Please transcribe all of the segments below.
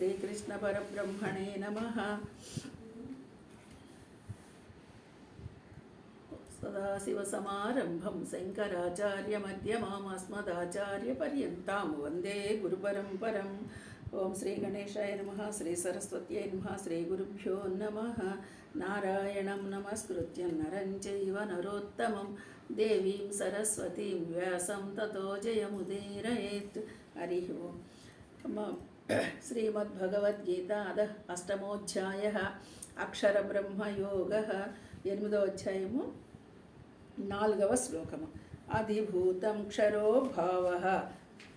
శ్రీకృష్ణ పరబ్రహ్మణే నమః. సదాశివసమారంభం శంకరాచార్యమధ్యమాం అస్మదాచార్యపర్యంతాం వందే గురుపరంపరం. ఓం శ్రీ గణేశాయ నమః. శ్రీ సరస్వత్యై నమః. శ్రీ గురుభ్యో నమః. నారాయణం నమస్కృత్యం నరం చైవ నరోత్తమం దేవీం సరస్వతీం వ్యాసం తతో జయముదీరయేత్. హరి ఓం. శ్రీమద్భగవద్గీత అష్టమోధ్యాయः అక్షరబ్రహ్మయోగः. 8వ అధ్యాయము 4వ శ్లోకము. అధిభూతం క్షరో భావః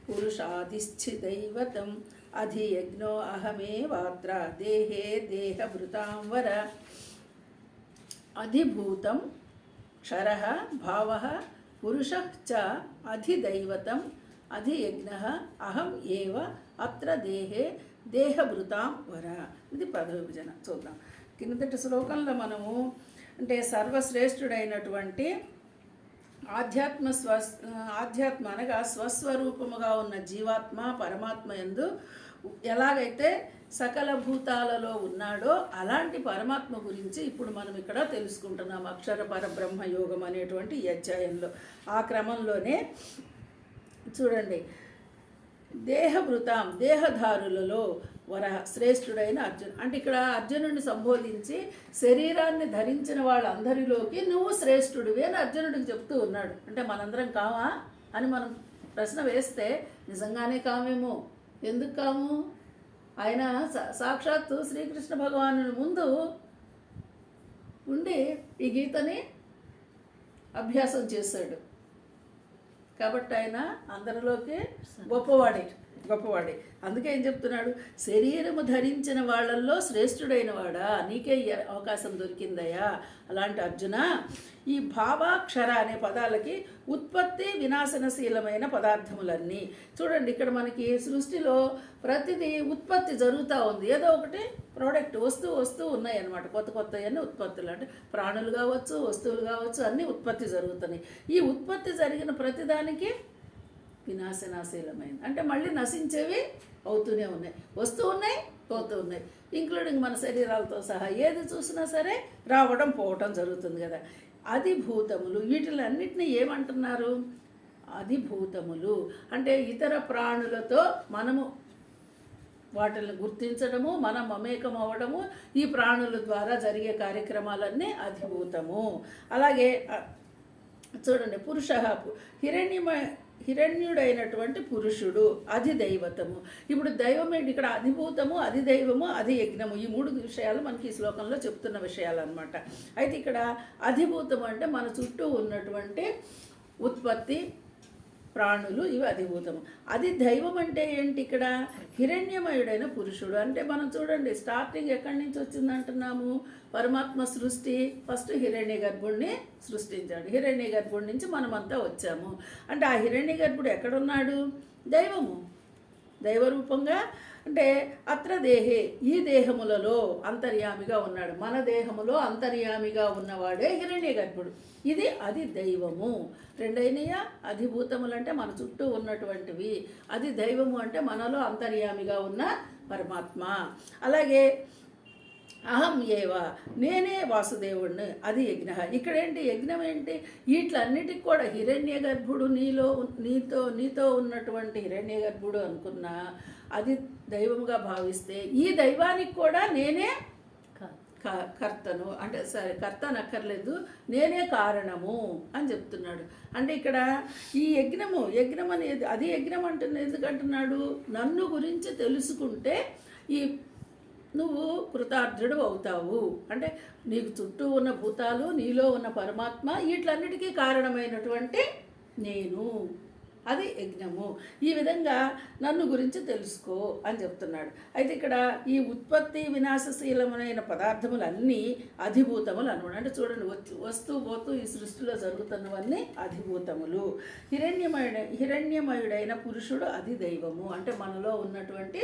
పురుషాధిష్ఠితైవతం అధియజ్ఞో అహమేవాత్ర దేహే దేహభృతాం వర. అధిభూతం క్షరః భావః పురుషః చ అధిదైవతం అధియజ్ఞః అహం ఏవ అత్ర దేహే దేహభృతాం వర. ఇది పదవిభజన. చూద్దాం. కిందటి శ్లోకంలో మనము అంటే సర్వశ్రేష్ఠుడైనటువంటి ఆధ్యాత్మ అనగా స్వస్వరూపముగా ఉన్న జీవాత్మ పరమాత్మ యందు ఎలాగైతే సకల భూతాలలో ఉన్నాడో అలాంటి పరమాత్మ గురించి ఇప్పుడు మనం ఇక్కడ తెలుసుకుంటున్నాం అక్షర పరబ్రహ్మ యోగం అనేటువంటి ఈ అధ్యాయంలో. ఆ క్రమంలోనే చూడండి, దేహభృతాం దేహధారులలో వర శ్రేష్ఠుడైన అర్జున్ అంటే ఇక్కడ అర్జునుడిని సంబోధించి శరీరాన్ని ధరించిన వాళ్ళందరిలోకి నువ్వు శ్రేష్ఠుడివి అని అర్జునుడికి చెప్తూ ఉన్నాడు. అంటే మనందరం కావా అని మనం ప్రశ్న వేస్తే నిజంగానే కామేమో. ఎందుకు కాము? ఆయన సాక్షాత్తు శ్రీకృష్ణ భగవానుని ముందు ఉండి ఈ గీతని అభ్యాసం చేశాడు కాబట్టి ఆయన అందరిలోకి గొప్పవాడే. అందుకే ఏం చెప్తున్నాడు? శరీరము ధరించిన వాళ్ళల్లో శ్రేష్ఠుడైన వాడా, నీకే అవకాశం దొరికిందయ్యా. అలాంటి అర్జున, ఈ భావాక్షర అనే పదాలకి ఉత్పత్తి వినాశనశీలమైన పదార్థములన్నీ. చూడండి, ఇక్కడ మనకి సృష్టిలో ప్రతిదీ ఉత్పత్తి జరుగుతూ ఉంది. ఏదో ఒకటి ప్రోడక్ట్ వస్తూ ఉన్నాయి అన్నమాట. కొత్త అన్నీ ఉత్పత్తులు. అంటే ప్రాణులు కావచ్చు, వస్తువులు కావచ్చు, అన్నీ ఉత్పత్తి జరుగుతున్నాయి. ఈ ఉత్పత్తి జరిగిన ప్రతిదానికి వినాశనాశీలమైంది అంటే మళ్ళీ నశించేవి అవుతూనే ఉన్నాయి, వస్తూ ఉన్నాయి, పోతూ ఉన్నాయి. ఇంక్లూడింగ్ మన శరీరాలతో సహా ఏది చూసినా సరే రావడం పోవటం జరుగుతుంది కదా. అధిభూతములు వీటిలన్నిటినీ ఏమంటున్నారు? అధిభూతములు అంటే ఇతర ప్రాణులతో మనము వాటిని గుర్తించడము, మనం మమేకం అవ్వడము, ఈ ప్రాణుల ద్వారా జరిగే కార్యక్రమాలన్నీ అధిభూతము. అలాగే చూడండి, పురుష హిరణ్యుడైనటువంటి పురుషుడు అధిదైవతము. ఇప్పుడు దైవం ఏంటి? ఇక్కడ అధిభూతము, అధిదైవము, అధియజ్ఞము, ఈ 3 విషయాలు మనకి ఈ శ్లోకంలో చెప్తున్న విషయాలు అన్నమాట. అయితే ఇక్కడ అధిభూతము అంటే మన చుట్టూ ఉన్నటువంటి ఉత్పత్తి ప్రాణులు, ఇవి అధిభూతము. అది దైవం అంటే ఏంటి? ఇక్కడ హిరణ్యమయుడైన పురుషుడు అంటే మనం చూడండి, స్టార్టింగ్ ఎక్కడి నుంచి వచ్చిందంటున్నాము? పరమాత్మ సృష్టి ఫస్ట్ హిరణ్య గర్భుడిని సృష్టించాడు. హిరణ్య గర్భుడి నుంచి మనమంతా వచ్చాము. అంటే ఆ హిరణ్య గర్భుడు ఎక్కడున్నాడు? దైవము, దైవరూపంగా. అంటే అత్ర దేహే ఈ దేహములలో అంతర్యామిగా ఉన్నాడు. మన దేహములో అంతర్యామిగా ఉన్నవాడే హిరణ్య గర్భుడు. అది దైవము. రెండైనయా అధిభూతములు అంటే మన చుట్టూ ఉన్నటువంటివి, అది దైవము అంటే మనలో అంతర్యామిగా ఉన్న పరమాత్మ. అలాగే అహం ఏవ నేనే వాసుదేవుడిని, అది యజ్ఞ. ఇక్కడేంటి యజ్ఞం ఏంటి? వీటిలన్నిటికి కూడా హిరణ్య గర్భుడు నీతో ఉన్నటువంటి హిరణ్య గర్భుడు అనుకున్నా అది దైవముగా భావిస్తే ఈ దైవానికి కూడా నేనే కర్తను అంటే సరే కర్త అనక్కర్లేదు, నేనే కారణము అని చెప్తున్నాడు. అంటే ఇక్కడ ఈ యజ్ఞం అనేది అది యజ్ఞం అంటున్నాడు. ఎందుకంటున్నాడు? నన్ను గురించి తెలుసుకుంటే నువ్వు కృతార్థుడు అవుతావు. అంటే నీకు చుట్టూ ఉన్న భూతాలు, నీలో ఉన్న పరమాత్మ, వీటిలన్నిటికీ కారణమైనటువంటి నేను, అది యజ్ఞము. ఈ విధంగా నన్ను గురించి తెలుసుకో అని చెప్తున్నాడు. అయితే ఇక్కడ ఈ ఉత్పత్తి వినాశశీలమైన పదార్థములన్నీ అధిభూతములు అనమాట. అంటే చూడండి, వస్తూ పోతూ ఈ సృష్టిలో జరుగుతున్నవన్నీ అధిభూతములు. హిరణ్యమయుడైన పురుషుడు అది దైవము అంటే మనలో ఉన్నటువంటి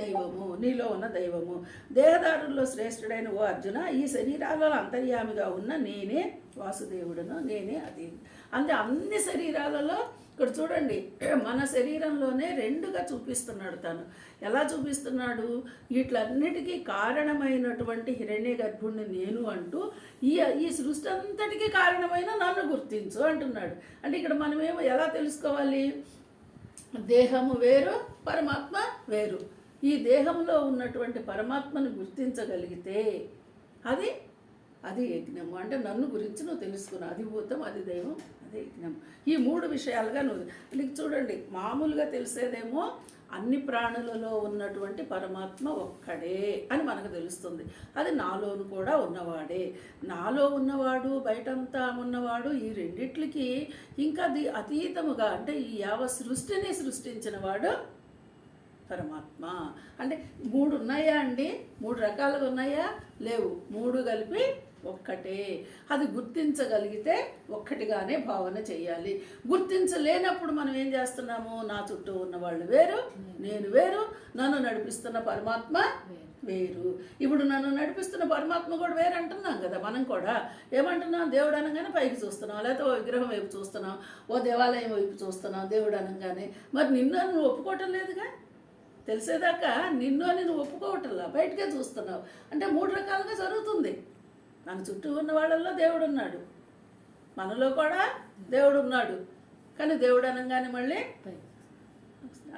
దైవము, నీలో ఉన్న దైవము. దేహదారుల్లో శ్రేష్ఠుడైన ఓ అర్జున, ఈ శరీరాలలో అంతర్యామిగా ఉన్న నేనే వాసుదేవుడును, నేనే అది. అంటే అన్ని శరీరాలలో ఇక్కడ చూడండి, మన శరీరంలోనే రెండుగా చూపిస్తున్నాడు తను. ఎలా చూపిస్తున్నాడు? వీటిలన్నిటికీ కారణమైనటువంటి హిరణ్య గర్భుణ్ణి నేను అంటూ ఈ ఈ సృష్టి అంతటికీ కారణమైన నన్ను గుర్తించు అంటున్నాడు. అంటే ఇక్కడ మనమేమో ఎలా తెలుసుకోవాలి? దేహము వేరు, పరమాత్మ వేరు. ఈ దేహంలో ఉన్నటువంటి పరమాత్మను గుర్తించగలిగితే అది అది యజ్ఞము. అంటే నన్ను గురించి నువ్వు తెలుసుకున్నావు. అధిభూతం, అది దైవం, అదే యజ్ఞం. ఈ 3 విషయాలుగా నువ్వు నీకు చూడండి, మామూలుగా తెలిసేదేమో అన్ని ప్రాణులలో ఉన్నటువంటి పరమాత్మ ఒక్కడే అని మనకు తెలుస్తుంది. అది నాలోను కూడా ఉన్నవాడే. నాలో ఉన్నవాడు, బయటంతా ఉన్నవాడు, ఈ రెండిట్లకి ఇంకా అతీతముగా అంటే ఈ యావ సృష్టిని సృష్టించిన వాడు పరమాత్మ. అంటే 3 ఉన్నాయా అండి? 3 రకాలుగా ఉన్నాయా? లేవు. 3 కలిపి ఒక్కటే. అది గుర్తించగలిగితే ఒక్కటిగానే భావన చేయాలి. గుర్తించలేనప్పుడు మనం ఏం చేస్తున్నాము? నా చుట్టూ ఉన్న వాళ్ళు వేరు, నేను వేరు, నన్ను నడిపిస్తున్న పరమాత్మ వేరు. ఇప్పుడు నన్ను నడిపిస్తున్న పరమాత్మ కూడా వేరు అంటున్నాం కదా. మనం కూడా ఏమంటున్నాం? దేవుడు అనగానే పైకి చూస్తున్నాం, లేకపోతే ఓ విగ్రహం వైపు చూస్తున్నాం, ఓ దేవాలయం వైపు చూస్తున్నాం దేవుడు అనగానే. మరి నిన్ను నువ్వు ఒప్పుకోవటం లేదుగా. తెలిసేదాకా నిన్ను అని నువ్వు ఒప్పుకోవటంలా, బయటకే చూస్తున్నావు. అంటే 3 రకాలుగా జరుగుతుంది. మన చుట్టూ ఉన్న వాళ్ళల్లో దేవుడు ఉన్నాడు, మనలో కూడా దేవుడు ఉన్నాడు. కానీ దేవుడు అనగానే మళ్ళీ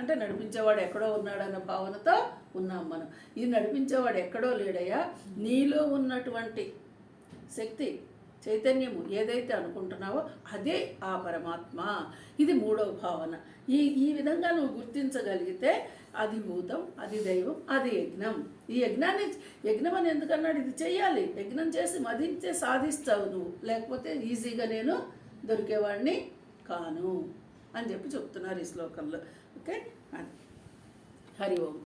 అంటే నడిపించేవాడు ఎక్కడో ఉన్నాడన్న భావనతో ఉన్నాం మనం. ఈ నడిపించేవాడు ఎక్కడో లేడయ్యా, నీలో ఉన్నటువంటి శక్తి, చైతన్యము ఏదైతే అనుకుంటున్నావో అదే ఆ పరమాత్మ. ఇది 3వ భావన. ఈ విధంగా నువ్వు గుర్తించగలిగితే అధిభూతం, అది దైవం, అది యజ్ఞం. ఈ యజ్ఞం అని ఎందుకన్నాడు? ఇది చెయ్యాలి. యజ్ఞం చేసి మదించే సాధిస్తావు నువ్వు, లేకపోతే ఈజీగా నేను దొరికేవాడిని కాను అని చెప్తున్నారు ఈ శ్లోకంలో. ఓకే, హరి ఓం.